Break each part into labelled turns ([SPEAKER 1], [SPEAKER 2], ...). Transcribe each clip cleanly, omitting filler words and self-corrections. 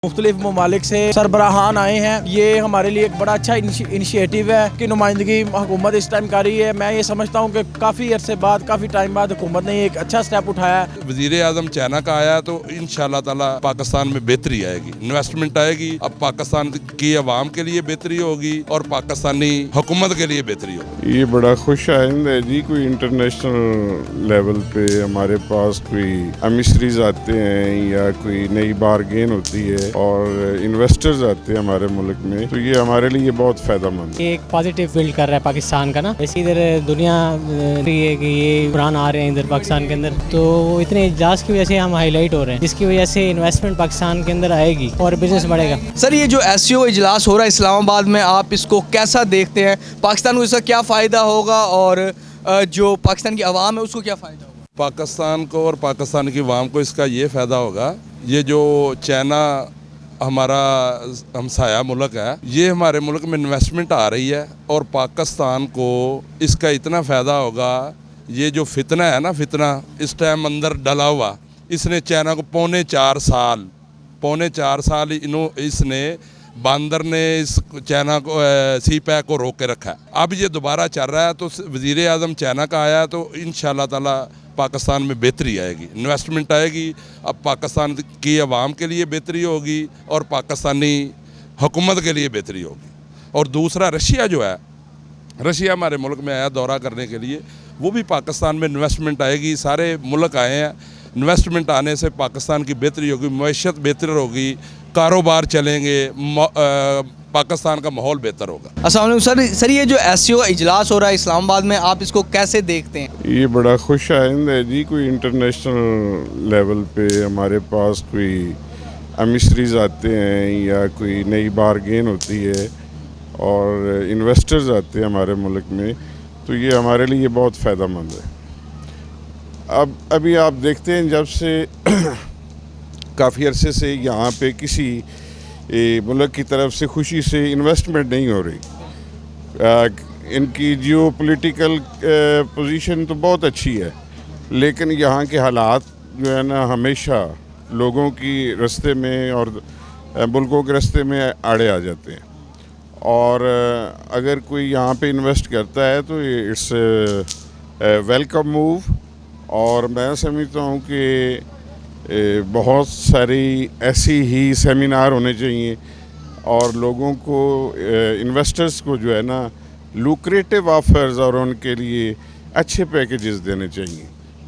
[SPEAKER 1] मुख्तलिफ ममालिक से सरबराहान आए हैं। ये हमारे लिए एक बड़ा अच्छा इनिशिएटिव है कि नुमाइंदगी हुकूमत इस टाइम कर रही है। मैं ये समझता हूँ कि काफ़ी अरसे बाद, काफ़ी टाइम बाद हुकूमत ने एक अच्छा स्टेप उठाया है।
[SPEAKER 2] वज़ीर आज़म चाइना का आया तो इंशाअल्लाह ताला पाकिस्तान में बेहतरी आएगी, इन्वेस्टमेंट आएगी। अब पाकिस्तान की आवाम के लिए बेहतरी होगी और पाकिस्तानी हुकूमत के लिए बेहतरी होगी।
[SPEAKER 3] ये बड़ा खुश आइंद है जी। कोई इंटरनेशनल लेवल पे हमारे पास कोई एमिसरीज आते हैं या कोई नई बारगेन होती है और इन्वेस्टर्स आते हैं हमारे मुल्क में, तो ये हमारे लिए बहुत फ़ायदेमंद है।
[SPEAKER 4] ये एक पॉजिटिव बिल्ड कर रहा है पाकिस्तान का ना। वैसे इधर दुनिया है कि ये कुरान आ रहे हैं इधर पाकिस्तान के अंदर, तो इतने इजाज़ की वजह से हम हाईलाइट हो रहे हैं, जिसकी वजह से इन्वेस्टमेंट पाकिस्तान के अंदर आएगी और बिजनेस बढ़ेगा।
[SPEAKER 5] सर, ये जो एससीओ इजलास हो रहा है इस्लामाबाद में, आप इसको कैसा देखते हैं? पाकिस्तान को इसका क्या फ़ायदा होगा और जो पाकिस्तान की आवाम है उसको क्या फ़ायदा होगा?
[SPEAKER 2] पाकिस्तान को और पाकिस्तान की आवाम को इसका ये फ़ायदा होगा, ये जो चाइना हमारा हमसाया मुल्क है, ये हमारे मुल्क में इन्वेस्टमेंट आ रही है और पाकिस्तान को इसका इतना फ़ायदा होगा। ये जो फितना है ना, फितना इस टाइम अंदर डला हुआ, इसने चाइना को पौने चार साल इसने बंदर ने इस चाइना को सी पैक को रोक के रखा है। अब ये दोबारा चल रहा है, तो वज़ीर आज़म चाइना का आया तो इंशाअल्लाह ताला पाकिस्तान में बेहतरी आएगी, इन्वेस्टमेंट आएगी। अब पाकिस्तान की आवाम के लिए बेहतरी होगी और पाकिस्तानी हुकूमत के लिए बेहतरी होगी। और दूसरा रशिया जो है, रशिया हमारे मुल्क में आया दौरा करने के लिए, वो भी पाकिस्तान में इन्वेस्टमेंट आएगी। सारे मुल्क आए हैं, इन्वेस्टमेंट आने से पाकिस्तान की बेहतरी होगी, मईशत बेहतर होगी, कारोबार चलेंगे, पाकिस्तान का माहौल बेहतर होगा।
[SPEAKER 5] अस्सलाम वालेकुम सर, ये जो एससीओ इजलास हो रहा है इस्लामाबाद में, आप इसको कैसे देखते हैं?
[SPEAKER 3] ये बड़ा खुश आइंद है जी। कोई इंटरनेशनल लेवल पे हमारे पास कोई एमिसरीज आते हैं या कोई नई बारगेन होती है और इन्वेस्टर्स आते हैं हमारे मुल्क में, तो ये हमारे लिए बहुत फ़ायदेमंद है। अब अभी आप देखते हैं, जब से काफ़ी अरसे से यहाँ पे किसी मुल्क की तरफ से खुशी से इन्वेस्टमेंट नहीं हो रही। इनकी जियो पोलिटिकल पोजीशन तो बहुत अच्छी है, लेकिन यहाँ के हालात जो है ना, हमेशा लोगों की रास्ते में और मुल्कों के रास्ते में आड़े आ जाते हैं। और अगर कोई यहाँ पे इन्वेस्ट करता है तो इट्स वेलकम मूव। और मैं समझता हूँ कि बहुत सारी ऐसी ही सेमिनार होने चाहिए और लोगों को, इन्वेस्टर्स को जो है ना, लुक्रेटिव ऑफर्स और उनके लिए अच्छे पैकेजेस देने चाहिए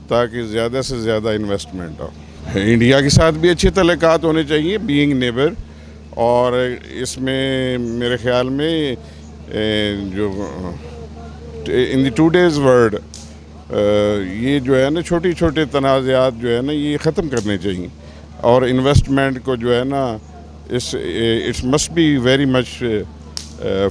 [SPEAKER 3] ताकि ज़्यादा से ज़्यादा इन्वेस्टमेंट हो। इंडिया के साथ भी अच्छे तल्लुकात होने चाहिए, बीइंग नेबर। और इसमें मेरे ख्याल में जो इन द टूडेज़ वर्ल्ड ये जो है ना, छोटे छोटे तनाज़ात जो है ना, ये ख़त्म करने चाहिए और इन्वेस्टमेंट को जो है ना, it's must be very much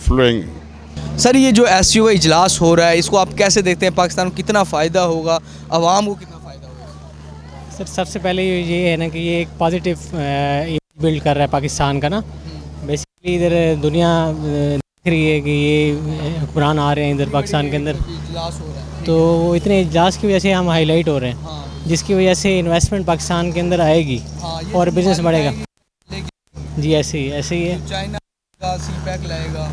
[SPEAKER 3] flowing.
[SPEAKER 5] Sir, ये जो एससीओ इजलास हो रहा है, इसको आप कैसे देखते हैं? पाकिस्तान को कितना फ़ायदा होगा, आवाम को कितना फ़ायदा होगा?
[SPEAKER 4] सर, सबसे पहले ये है ना कि ये एक पॉजिटिव बिल्ड कर रहा है पाकिस्तान का ना। बेसिकली इधर दुनिया देख रही है कि ये कुरान आ रहे हैं इधर पाकिस्तान के अंदर,
[SPEAKER 5] इजलास हो रहा है,
[SPEAKER 4] तो इतने इजाज़ की वजह से हम हाईलाइट हो रहे हैं, जिसकी वजह से इन्वेस्टमेंट पाकिस्तान के अंदर आएगी और बिजनेस बढ़ेगा। जी ऐसे ही है।
[SPEAKER 5] चाइना का सी पैक लाएगा।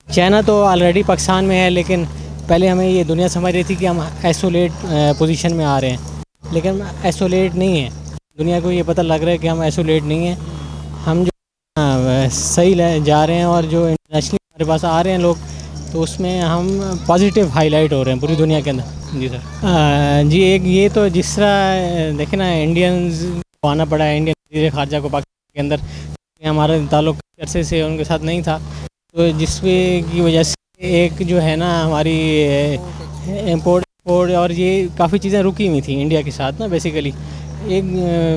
[SPEAKER 4] चाइना तो ऑलरेडी पाकिस्तान में है, लेकिन पहले हमें ये दुनिया समझ रही थी कि हम आइसोलेट पोजीशन में आ रहे हैं, लेकिन हम आइसोलेट नहीं है। दुनिया को ये पता लग रहा है कि हम आइसोलेट नहीं हैं, हम जो सही जा रहे हैं और जो इंटरनेशनली हमारे पास आ रहे हैं लोग, तो उसमें हम पॉजिटिव हाईलाइट हो रहे हैं पूरी दुनिया के अंदर। जी सर। जी एक ये तो जिस तरह देखें ना, इंडियंस को आना पड़ा है, इंडियन वज़ीर ख़ारजा को पाकिस्तान के अंदर, हमारा ताल्लुक़ अरसे से उनके साथ नहीं था, तो जिसकी वजह से एक जो है ना हमारी इम्पोर्ट और ये काफ़ी चीज़ें रुकी हुई थी इंडिया के साथ ना। बेसिकली एक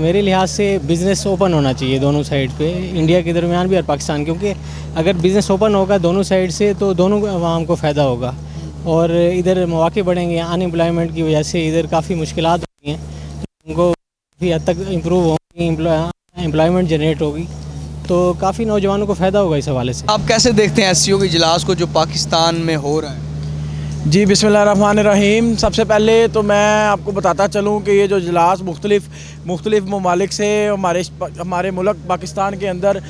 [SPEAKER 4] मेरे लिहाज से बिज़नेस ओपन होना चाहिए दोनों साइड पे, इंडिया के दरमियान भी और पाकिस्तान, क्योंकि अगर बिज़नेस ओपन होगा दोनों साइड से तो दोनों आवाम को फ़ायदा होगा और इधर मौके बढ़ेंगे। अनएम्प्लॉयमेंट की वजह से इधर काफ़ी मुश्किलात होती हैं, उनको काफ़ी हद तक इम्प्रूव होंगी, एम्प्लॉयमेंट जनरेट होगी, तो काफ़ी नौजवानों को फ़ायदा होगा इस हवाले से।
[SPEAKER 5] आप कैसे देखते हैं एससीओ के इजलास को जो पाकिस्तान में हो रहा है?
[SPEAKER 1] जी बिस्मिल्लाहिर्रहमानिर्रहीम। सबसे पहले तो मैं आपको बताता चलूँ कि ये जो इजलास मुख्तलिफ़ ममालिक से हमारे मुल्क पाकिस्तान के अंदर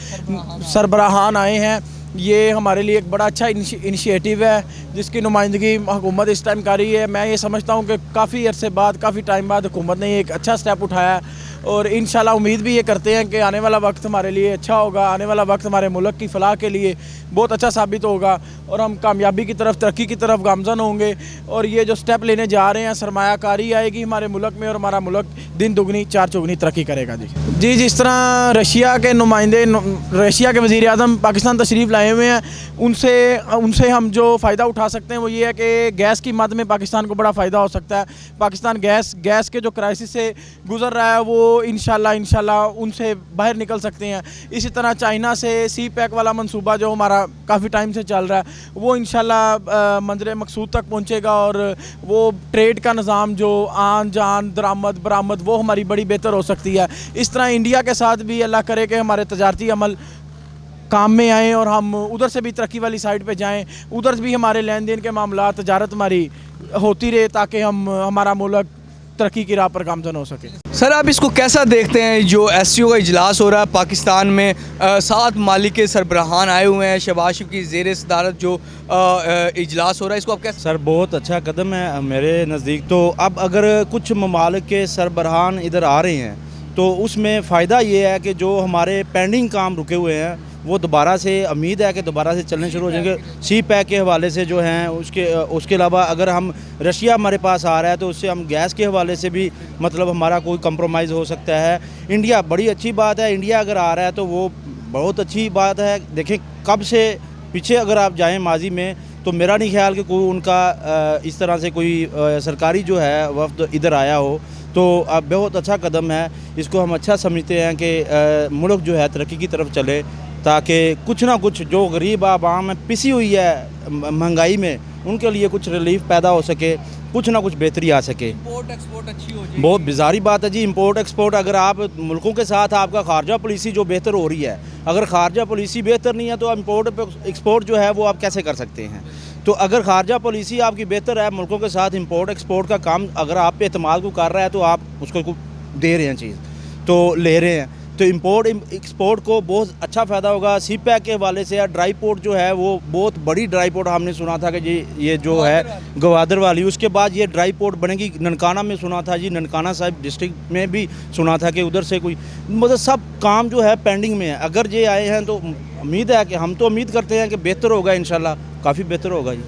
[SPEAKER 1] सरबराहान आए हैं, ये हमारे लिए एक बड़ा अच्छा इनिशिएटिव है जिसकी नुमाइंदगी हुकूमत इस टाइम कर रही है। मैं ये समझता हूँ कि काफ़ी अरसे बाद, काफ़ी टाइम बाद हुकूमत ने एक अच्छा स्टेप उठाया है और इंशाल्लाह उम्मीद भी ये करते हैं कि आने वाला वक्त हमारे लिए अच्छा होगा, आने वाला वक्त हमारे मुल्क की फ़लाह के लिए बहुत अच्छा साबित होगा और हम कामयाबी की तरफ, तरक्की की तरफ गामज़न होंगे। और ये जो स्टेप लेने जा रहे हैं, सरमायाकारी आएगी हमारे मुल्क में और हमारा मुल्क दिन दुगनी चार चौगुनी तरक्की करेगा। जी जिस तरह रशिया के नुमाइंदे, रशिया के वज़ीर आज़म पाकिस्तान तशरीफ़ लाए हुए हैं, उनसे हम जो फ़ायदा उठा सकते हैं वो ये है कि गैस की मद में पाकिस्तान को बड़ा फ़ायदा हो सकता है। पाकिस्तान गैस के जो क्राइसिस से गुज़र रहा है वो इंशाल्लाह उनसे बाहर निकल सकते हैं। इसी तरह चाइना से सी पैक वाला मंसूबा जो हमारा काफ़ी टाइम से चल रहा है वो इंशाल्लाह मंज़िल मकसूद तक पहुंचेगा और वो ट्रेड का निज़ाम जो आन जान दरामद बरामद वो हमारी बड़ी बेहतर हो सकती है। इस तरह इंडिया के साथ भी अल्लाह करे कि हमारे तजारती अमल काम में आएँ और हम उधर से भी तरक्की वाली साइड पे जाएं, उधर भी हमारे लेन देन के मामला तजारत हमारी होती रहे ताकि हमारा मुल्क तरक्की की राह पर गामज़न हो सके।
[SPEAKER 5] सर आप इसको कैसा देखते हैं, जो एससीओ का इजलास हो रहा है पाकिस्तान में, 7 मालिक के सरबराहान आए हुए हैं, शहबाज शरीफ की ज़ेर सदारत जो इजलास हो रहा है, इसको आप कैसे?
[SPEAKER 6] सर बहुत अच्छा कदम है मेरे नज़दीक। तो अब अगर कुछ ममालिक के सरबराहान इधर आ रहे हैं तो उसमें फ़ायदा ये है कि जो हमारे पेंडिंग काम रुके हुए हैं वो दोबारा से, उम्मीद है कि दोबारा से चलने शुरू हो जाएंगे। सी पैक के हवाले से जो हैं, उसके अलावा अगर हम रशिया हमारे पास आ रहा है तो उससे हम गैस के हवाले से भी मतलब हमारा कोई कंप्रोमाइज़ हो सकता है। इंडिया बड़ी अच्छी बात है, इंडिया अगर आ रहा है तो वो बहुत अच्छी बात है। देखें कब से पीछे अगर आप जाएँ माजी में तो मेरा नहीं ख्याल कि कोई उनका इस तरह से कोई सरकारी जो है वफ्द इधर आया हो, तो अब बहुत अच्छा कदम है। इसको हम अच्छा समझते हैं कि मुल्क जो है तरक्की की तरफ चले, ताकि कुछ ना कुछ जो गरीब आवाम है पिसी हुई है महंगाई में, उनके लिए कुछ रिलीफ पैदा हो सके, कुछ ना कुछ बेहतरी आ सके।
[SPEAKER 5] इंपोर्ट एक्सपोर्ट अच्छी हो जाए,
[SPEAKER 6] बहुत बिजारी बात है जी। इंपोर्ट एक्सपोर्ट, अगर आप मुल्कों के साथ आपका खारजा पॉलिसी जो बेहतर हो रही है, अगर खारजा पॉलिसी बेहतर नहीं है तो इंपोर्ट एक्सपोर्ट जो है वो आप कैसे कर सकते हैं? तो अगर खारजा पॉलिसी आपकी बेहतर है, मुल्कों के साथ इंपोर्ट एक्सपोर्ट का काम अगर आप पे एतमाद को कर रहा है तो आप उसको दे रहे हैं चीज़, तो ले रहे हैं, तो इंपोर्ट एक्सपोर्ट को बहुत अच्छा फ़ायदा होगा। सी पैक के हवाले से ड्राई पोर्ट जो है वो बहुत बड़ी ड्राई पोर्ट हमने सुना था कि जी ये जो है गवादर वाली, उसके बाद ये ड्राई पोर्ट बनेगी ननकाना में, सुना था जी ननकाना साहिब डिस्ट्रिक्ट में भी सुना था कि उधर से कोई मतलब सब काम जो है पेंडिंग में है। अगर ये आए हैं तो उम्मीद है कि हम तो उम्मीद करते हैं कि बेहतर होगा, इंशाल्लाह काफ़ी बेहतर होगा जी।